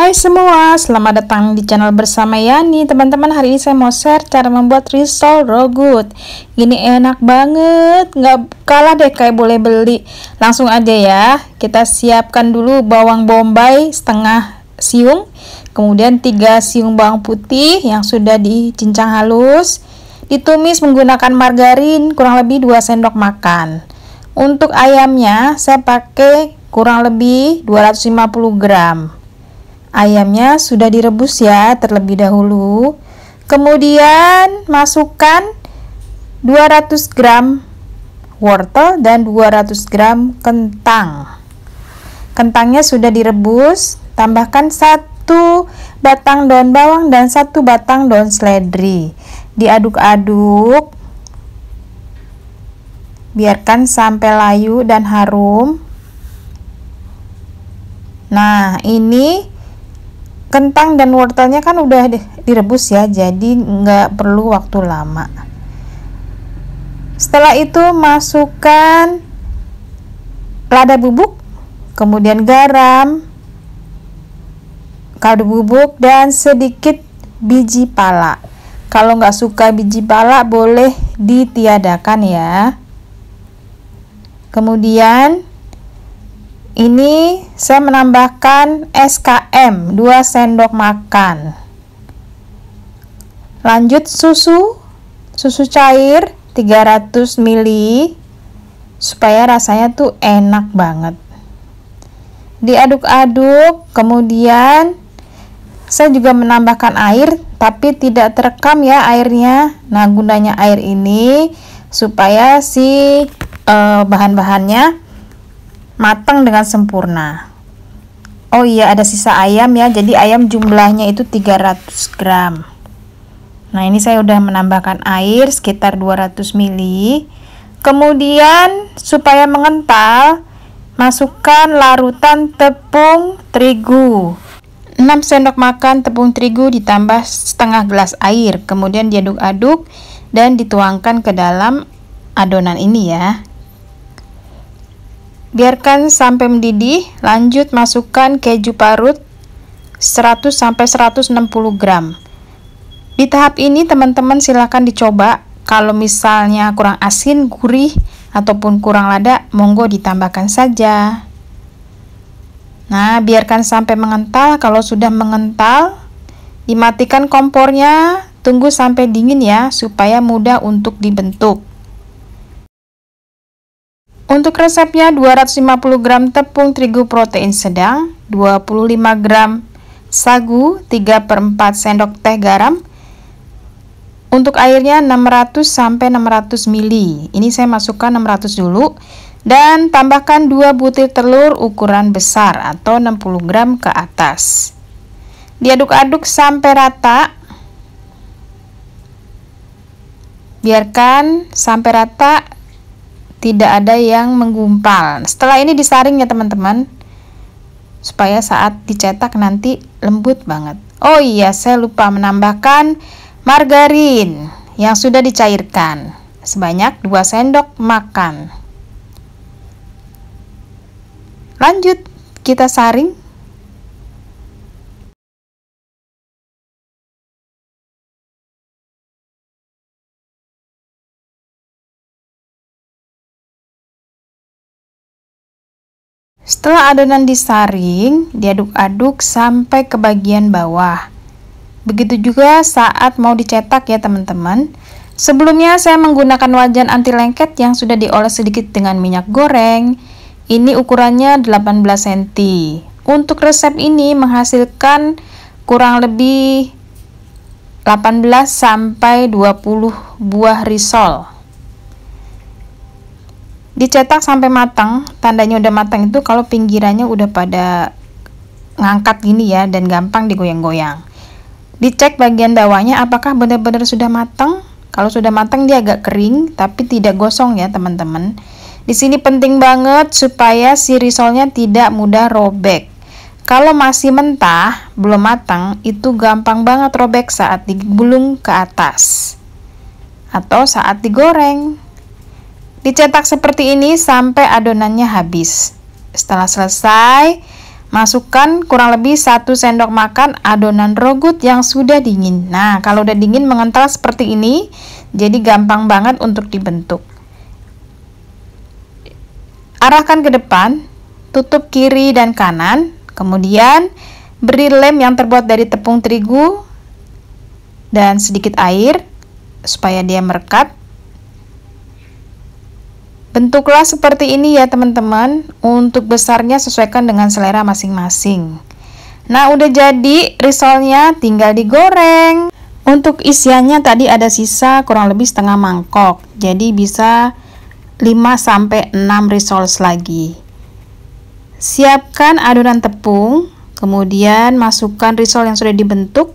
Hai semua, selamat datang di channel bersama Yani. Teman-teman, hari ini saya mau share cara membuat risol raw good. Ini enak banget, nggak kalah deh kayak boleh beli. Langsung aja ya, kita siapkan dulu bawang bombay setengah siung, kemudian 3 siung bawang putih yang sudah dicincang halus, ditumis menggunakan margarin kurang lebih 2 sendok makan. Untuk ayamnya saya pakai kurang lebih 250 gram. Ayamnya sudah direbus ya terlebih dahulu. Kemudian masukkan 200 gram wortel dan 200 gram kentang. Kentangnya sudah direbus, tambahkan 1 batang daun bawang dan 1 batang daun seledri. Diaduk-aduk, biarkan sampai layu dan harum. Nah, ini kentang dan wortelnya kan udah direbus ya, jadi nggak perlu waktu lama. Setelah itu masukkan lada bubuk, kemudian garam, kaldu bubuk, dan sedikit biji pala. Kalau nggak suka biji pala boleh ditiadakan ya. Kemudian ini saya menambahkan SKM 2 sendok makan. Lanjut susu cair 300 ml supaya rasanya tuh enak banget. Diaduk-aduk, kemudian saya juga menambahkan air tapi tidak terekam ya airnya. Nah, gunanya air ini supaya si bahan-bahannya matang dengan sempurna. Oh iya, ada sisa ayam ya, jadi ayam jumlahnya itu 300 gram. Nah, ini saya udah menambahkan air sekitar 200 ml. Kemudian supaya mengental, masukkan larutan tepung terigu 6 sendok makan tepung terigu ditambah setengah gelas air. Kemudian diaduk-aduk dan dituangkan ke dalam adonan ini ya. Biarkan sampai mendidih. Lanjut masukkan keju parut 100 sampai 160 gram. Di tahap ini teman-teman silahkan dicoba. Kalau misalnya kurang asin, gurih, ataupun kurang lada, monggo ditambahkan saja. Nah, biarkan sampai mengental. Kalau sudah mengental, dimatikan kompornya. Tunggu sampai dingin ya, supaya mudah untuk dibentuk. Untuk resepnya 250 gram tepung terigu protein sedang, 25 gram sagu, 3/4 sendok teh garam. Untuk airnya 600 sampai 600 ml. Ini saya masukkan 600 dulu dan tambahkan 2 butir telur ukuran besar atau 60 gram ke atas. Diaduk-aduk sampai rata. Biarkan sampai rata, tidak ada yang menggumpal. Setelah ini disaring ya teman-teman, supaya saat dicetak nanti lembut banget. Oh iya, saya lupa menambahkan margarin yang sudah dicairkan sebanyak 2 sendok makan. Lanjut kita saring. Setelah adonan disaring, diaduk-aduk sampai ke bagian bawah. Begitu juga saat mau dicetak ya teman-teman. Sebelumnya saya menggunakan wajan anti lengket yang sudah dioles sedikit dengan minyak goreng. Ini ukurannya 18 cm. Untuk resep ini menghasilkan kurang lebih 18 sampai 20 buah risol. Dicetak sampai matang. Tandanya udah matang itu kalau pinggirannya udah pada ngangkat gini ya, dan gampang digoyang-goyang. Dicek bagian bawahnya apakah benar-benar sudah matang. Kalau sudah matang dia agak kering tapi tidak gosong ya teman-teman. Di sini penting banget supaya si risolnya tidak mudah robek. Kalau masih mentah, belum matang, itu gampang banget robek saat digulung ke atas atau saat digoreng. Dicetak seperti ini sampai adonannya habis. Setelah selesai, Masukkan kurang lebih 1 sendok makan adonan rogut yang sudah dingin. Nah, kalau udah dingin mengental seperti ini, jadi gampang banget untuk dibentuk. Arahkan ke depan, tutup kiri dan kanan, kemudian beri lem yang terbuat dari tepung terigu dan sedikit air supaya dia merekat. Bentuklah seperti ini ya teman-teman. Untuk besarnya sesuaikan dengan selera masing-masing. Nah, udah jadi risolnya, tinggal digoreng. Untuk isiannya tadi ada sisa kurang lebih setengah mangkok. Jadi bisa 5-6 risoles lagi. Siapkan adonan tepung, kemudian masukkan risol yang sudah dibentuk.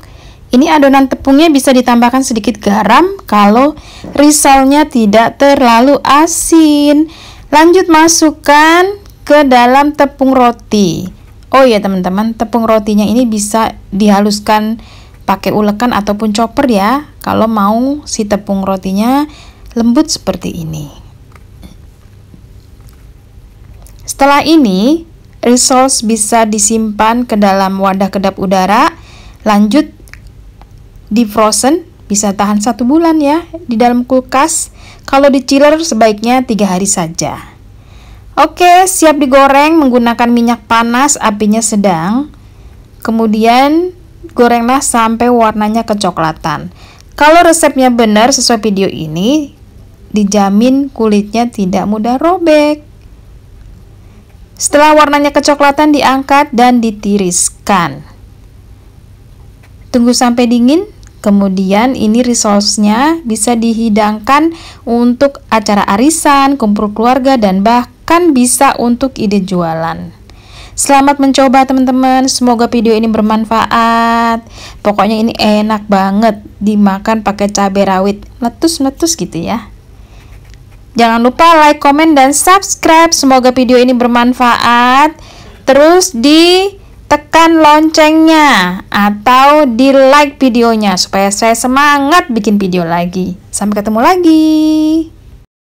Ini adonan tepungnya bisa ditambahkan sedikit garam kalau risolnya tidak terlalu asin. Lanjut masukkan ke dalam tepung roti. Oh ya teman-teman, tepung rotinya ini bisa dihaluskan pakai ulekan ataupun chopper ya, kalau mau si tepung rotinya lembut seperti ini. Setelah ini, risoles bisa disimpan ke dalam wadah kedap udara. Lanjut di frozen, bisa tahan 1 bulan ya di dalam kulkas. Kalau di chiller sebaiknya 3 hari saja. Oke, siap digoreng menggunakan minyak panas, apinya sedang. Kemudian gorenglah sampai warnanya kecoklatan. Kalau resepnya benar sesuai video ini, dijamin kulitnya tidak mudah robek. Setelah warnanya kecoklatan, diangkat dan ditiriskan. Tunggu sampai dingin. Kemudian ini risolesnya bisa dihidangkan untuk acara arisan, kumpul keluarga, dan bahkan bisa untuk ide jualan. Selamat mencoba teman-teman, semoga video ini bermanfaat. Pokoknya ini enak banget dimakan pakai cabai rawit, meletus-meletus gitu ya. Jangan lupa like, komen, dan subscribe. Semoga video ini bermanfaat. Terus tekan loncengnya atau di like videonya supaya saya semangat bikin video lagi. Sampai ketemu lagi.